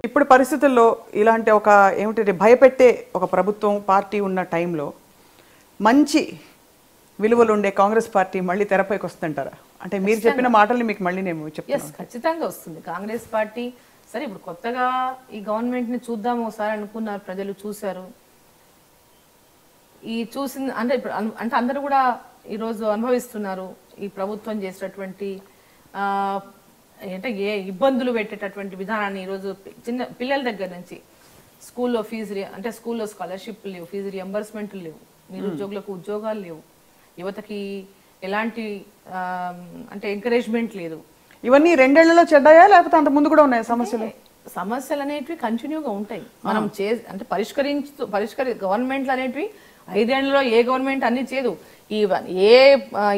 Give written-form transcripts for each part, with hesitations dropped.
ఇప్పుడు పరిస్థితుల్లో ఇలాంటి ఒక ఏమిటంటే భయపెట్టే ఒక ప్రభుత్వం పార్టీ ఉన్న టైంలో మంచి విలువలు ఉండే కాంగ్రెస్ పార్టీ మళ్ళీ తెరపైకి వస్తుంటారా? అంటే మీరు చెప్పిన మాటల్ని మీకు మళ్ళీ నేను చెప్తాను. ఖచ్చితంగా వస్తుంది కాంగ్రెస్ పార్టీ. సరే, ఇప్పుడు కొత్తగా ఈ గవర్నమెంట్ ని చూద్దాము ఒకసారి అనుకున్నారు, ప్రజలు చూశారు. ఈ చూసింది అంటే ఇప్పుడు అంటే అందరూ కూడా ఈరోజు అనుభవిస్తున్నారు ఈ ప్రభుత్వం చేసేటటువంటి అంటే ఏ ఇబ్బందులు పెట్టేటటువంటి విధానాన్ని. ఈరోజు చిన్న పిల్లల దగ్గర నుంచి స్కూల్లో ఫీజు అంటే స్కూల్లో స్కాలర్షిప్ లేవు, ఫీజు రియంబర్స్మెంట్ లేవు, నిరుద్యోగులకు ఉద్యోగాలు లేవు, యువతకి ఎలాంటి అంటే ఎంకరేజ్మెంట్ లేదు. ఇవన్నీ 2 ఏళ్లలో చెడ్డాయా లేకపోతే అంత ముందు కూడా ఉన్నాయి సమస్యలు? సమస్యలు అనేటివి కంటిన్యూగా ఉంటాయి. మనం అంటే గవర్నమెంట్లు అనేటివి 5 ఏళ్లలో ఏ గవర్నమెంట్ అన్ని చేయదు. ఏ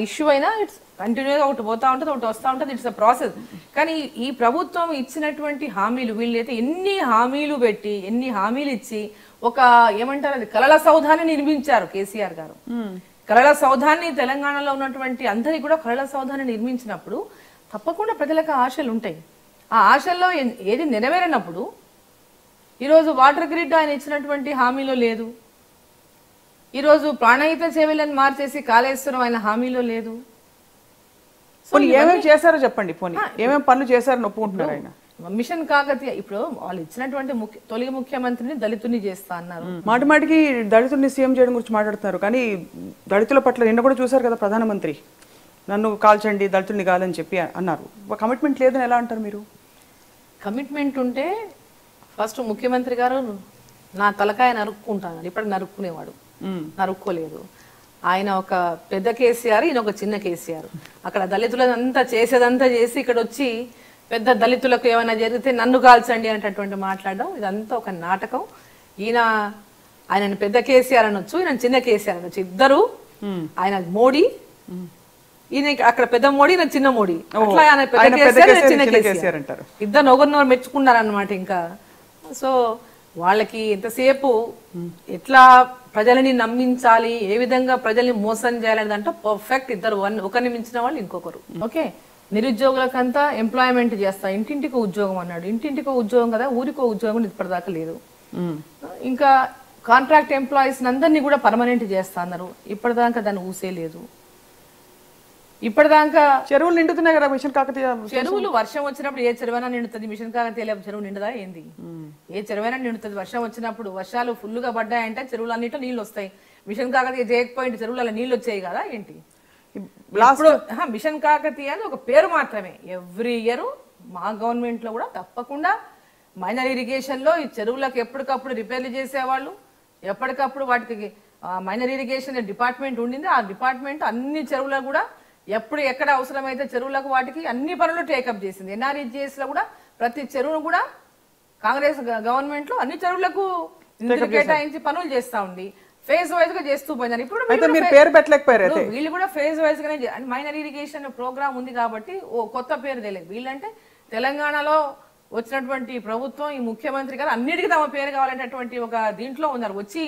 ఇష్యూ అయినా ఇట్స్ కంటిన్యూగా ఒకటి పోతా ఉంటుంది, ఒకటి వస్తూ ఉంటుంది. It's a process. కానీ ఈ ప్రభుత్వం ఇచ్చినటువంటి హామీలు, వీళ్ళైతే ఎన్ని హామీలు పెట్టి ఎన్ని హామీలు ఇచ్చి ఒక ఏమంటారు అది కలల సౌధాన్ని నిర్మించారు కేసీఆర్ గారు. కలల సౌధాన్ని తెలంగాణలో ఉన్నటువంటి అందరికీ కూడా కలల సౌధాన్ని నిర్మించినప్పుడు తప్పకుండా ప్రజలకు ఆశలు ఉంటాయి. ఆ ఆశల్లో ఏది నెరవేరినప్పుడు ఈరోజు వాటర్ గ్రిడ్ ఆయన ఇచ్చినటువంటి హామీలో లేదు, ఈరోజు ప్రాణహిత సేవలను మార్చేసి కాళేశ్వరం ఆయన హామీలో లేదు. ఏమేమి చేశారో చెప్పండి, పోనీ ఏమేమి పనులు చేశారని ఒప్పుకుంటున్నారు ఆయన? మిషన్ కాకతీయ ఇప్పుడు వాళ్ళు ఇచ్చినటువంటి తొలి ముఖ్యమంత్రిని దళితుని చేస్తా అన్నారు. మాటిమాటికి దళితుడిని సీఎం చేయడం గురించి మాట్లాడుతున్నారు, కానీ దళితుల పట్ల నిన్న కూడా చూశారు కదా ప్రధానమంత్రి, నన్ను కాల్చండి దళితుడిని కాదని చెప్పి అన్నారు. కమిట్మెంట్ లేదని ఎలా అంటారు మీరు? కమిట్మెంట్ ఉంటే ఫస్ట్ ముఖ్యమంత్రి గారు నా తలకాయ నరుక్కుంటాను, ఇప్పటికి నరుక్కునేవాడు, నరుక్కోలేదు. ఆయన ఒక పెద్ద కేసీఆర్, ఈయన ఒక చిన్న కేసీఆర్. అక్కడ దళితులంతా చేసేదంతా చేసి ఇక్కడ వచ్చి పెద్ద దళితులకు ఏమైనా జరిగితే నన్ను కాల్చండి అనేటటువంటి మాట్లాడడం, ఇదంతా ఒక నాటకం. ఆయన పెద్ద కేసీఆర్ అనొచ్చు, ఈయన చిన్న కేసీఆర్ అనొచ్చు. ఇద్దరు, ఆయన మోడీ, ఈయన అక్కడ పెద్ద మోడీ, ఈయన చిన్న మోడీ. అట్లా ఆయన పెద్ద కేసీఆర్, చిన్న కేసీఆర్ అంటారు. ఇద్దరు ఒకరినొకరు మెచ్చుకున్నారనమాట. ఇంకా సో వాళ్ళకి ఎంతసేపు ఎట్లా ప్రజలని నమ్మించాలి, ఏ విధంగా ప్రజల్ని మోసం చేయాలనేది అంటే పర్ఫెక్ట్. ఇద్దరు ఒకరిని మించిన వాళ్ళు ఇంకొకరు. ఓకే, నిరుద్యోగులకంతా ఎంప్లాయ్మెంట్ చేస్తా, ఇంటింటికి ఉద్యోగం అన్నాడు. ఇంటింటికో ఉద్యోగం కదా, ఊరికో ఉద్యోగం ఇప్పటిదాకా లేదు. ఇంకా కాంట్రాక్ట్ ఎంప్లాయీస్ అందరినీ కూడా పర్మనెంట్ చేస్తా అన్నారు. ఇప్పటిదాకా దాన్ని ఊసే లేదు. ఇప్పటిదాకా చెరువులు నిండుతున్నాయి కదా మిషన్ కాకతీయ. చెరువులు వర్షం వచ్చినప్పుడు ఏ చెరువైనా నిండుతుంది, మిషన్ కాకతీయ చెరువు నిండుదా ఏంది? ఏ చెరువైనా నిండుతుంది. వర్షం వచ్చినప్పుడు వర్షాలు ఫుల్ గా పడ్డాయంటే చెరువులు అన్నింటిలో నీళ్ళు వస్తాయి. మిషన్ కాకతీయ చేయకపోయింటే చెరువులలో నీళ్ళు వచ్చాయి కదా ఏంటి? మిషన్ కాకతీయ అని ఒక పేరు మాత్రమే. ఎవ్రీ ఇయర్ మా గవర్నమెంట్ లో కూడా తప్పకుండా మైనర్ ఇరిగేషన్ లో ఈ చెరువులకు ఎప్పటికప్పుడు రిపేర్లు చేసేవాళ్ళు, ఎప్పటికప్పుడు వాటికి మైనర్ ఇరిగేషన్ డిపార్ట్మెంట్ ఉండింది. ఆ డిపార్ట్మెంట్ అన్ని చెరువులకు కూడా ఎప్పుడు ఎక్కడ అవసరమైతే చెరువులకు వాటికి అన్ని పనులు టేకప్ చేసింది. ఎన్ఆర్ఈజిఎస్ లో కూడా ప్రతి చెరువును కూడా కాంగ్రెస్ గవర్నమెంట్ లో అన్ని చెరువులకు నిధులు కేటాయించి పనులు చేస్తా ఉంది. ఫేజ్ వైజ్ గా చేస్తూ పోయినారు. ఇప్పుడు వీళ్ళు కూడా ఫేజ్ వైజ్ గానే మైనర్ ఇరిగేషన్ ప్రోగ్రామ్ ఉంది కాబట్టి ఓ కొత్త పేరు తెలియదు. వీళ్ళంటే తెలంగాణలో వచ్చినటువంటి ప్రభుత్వం, ఈ ముఖ్యమంత్రి గారు అన్నిటికీ తమ పేరు కావాలనేటువంటి ఒక దీంట్లో ఉన్నారు. వచ్చి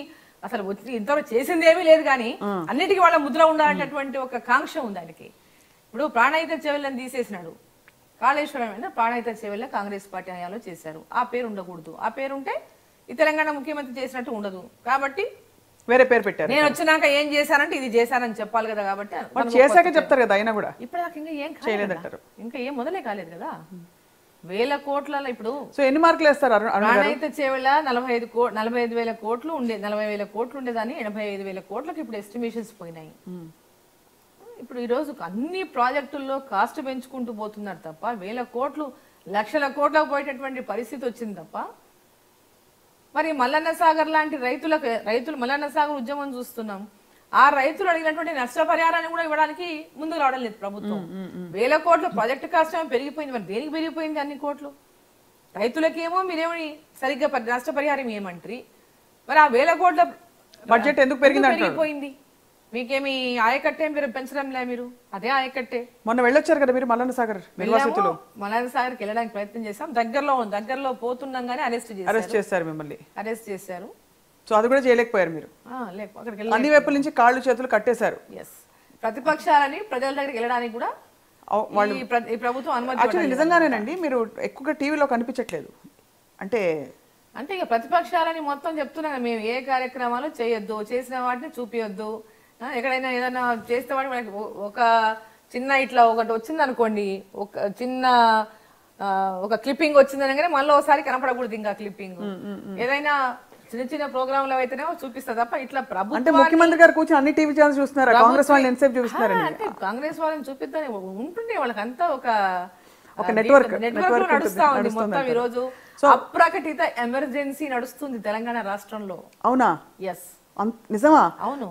అసలు ఇంతవరకు చేసింది ఏమీ లేదు, కానీ అన్నిటికీ వాళ్ళ ముద్ర ఉండాలనేటువంటి ఒక కాంక్ష ఉంది ఆయనకి. ఇప్పుడు ప్రాణహిత చెవెళ్ళని తీసేసినాడు. కాళేశ్వరం అయినా ప్రాణహిత చెవెళ్ళ కాంగ్రెస్ పార్టీ హయాంలో చేశారు. ఆ పేరు ఉండకూడదు. ఆ పేరు ఉంటే ఈ తెలంగాణ ముఖ్యమంత్రి చేసినట్టు ఉండదు. కాబట్టి వేరే పేరు పెట్టారు. నేను వచ్చినాక ఏం చేశానంటే ఇది చేశానని చెప్పాలి కదా. కాబట్టి చేశాక చెప్తారు కదా. అయినా కూడా ఇప్పటిదాకా ఇంకా ఏం చేయలేదంటారు, ఇంకా ఏం మొదలే కాలేదు కదా. 1000 కోట్ల ఇప్పుడు ఎన్ని మార్కులు వేస్తారు? ప్రాణహిత చేవెళ్ళ 45,000 కోట్లు ఉండే, 40,000 కోట్లు ఉండేదాన్ని 85,000 కోట్లకు ఇప్పుడు ఎస్టిమేషన్స్ పోయినాయి. ఇప్పుడు ఈ రోజు అన్ని ప్రాజెక్టుల్లో కాస్ట్ పెంచుకుంటూ పోతున్నారు తప్ప 1000 కోట్లు, లక్షల కోట్లకు పోయేటటువంటి పరిస్థితి వచ్చింది తప్ప. మరి మల్లన్న సాగర్ లాంటి రైతులు మల్లన్న సాగర్ ఉద్యమం చూస్తున్నాం. ఆ రైతులు అడిగినటువంటి నష్టపరిహారాన్ని కూడా ఇవ్వడానికి ముందుకు రావడం లేదు ప్రభుత్వం. 1000 కోట్లు ప్రాజెక్టు కాస్ట్ పెరిగిపోయింది. మరి దేనికి పెరిగిపోయింది అన్ని కోట్లు? రైతులకేమో మీరేమి సరిగ్గా నష్టపరిహారం ఏమంటారు? మరి ఆ 1000 కోట్ల బడ్జెట్ ఎందుకు పెరిగిపోయింది? మీకేమి ఆయకట్టే మీరు పెంచడంలే? మీరు అదే ఆయకట్టే. మొన్న వెళ్ళొచ్చారు కదా మీరు మల్లన్న సాగర్. మల్లన్న సాగర్కి వెళ్ళడానికి ప్రయత్నం చేశాం. దగ్గరలో పోతుండగానే అరెస్ట్ చేశారు. మిమ్మల్ని అరెస్ట్ చేశారు. సో అది కూడా చేయలేకపోయారు మీరు. అన్ని వైపుల నుంచి కాళ్ళు చేతులు కట్టేశారు. ప్రతిపక్షాలని ప్రజల దగ్గరికి వెళ్ళడానికి కూడా ఈ ప్రభుత్వం అనుమతి యాక్చువల్లీ నిజంగానేనండి మీరు ఎక్కువగా టీవీలో కనిపించట్లేదు అంటే ఇక ప్రతిపక్షాలని మొత్తం చెప్తున్నా మేము ఏ కార్యక్రమాలు చేయొద్దు, చేసిన వాటిని చూపించొద్దు, ఎక్కడైనా ఏదైనా చేస్తే వాటి మనకి ఒక చిన్న ఇట్లా ఒకటి వచ్చింది అనుకోండి, ఒక చిన్న ఒక క్లిప్పింగ్ వచ్చింది అనగానే మళ్ళీ ఒకసారి కనపడకూడదు ఇంకా క్లిప్పింగ్. ఏదైనా చిన్న చిన్న ప్రోగ్రాంలు అయితేనే చూపిస్తా తప్ప ఇట్లా ప్రభుత్వం అంటే ముఖ్యమంత్రి గారు కూర్చొని అన్ని టీవీ ఛానల్స్ చూస్తున్నారు, కాంగ్రెస్ వాళ్ళని ఎంతసేపు చూస్తున్నారు అంటే కాంగ్రెస్ వాళ్ళని చూపిద్దాం ఉంటుండే వాళ్ళకంతా ఒక నెట్వర్క్ నడుస్తా ఉంది మొత్తం. ఈ రోజు అప్రకటిత ఎమర్జెన్సీ నడుస్తుంది తెలంగాణ రాష్ట్రంలో. అవునా? ఎస్ నిజమా? అవును.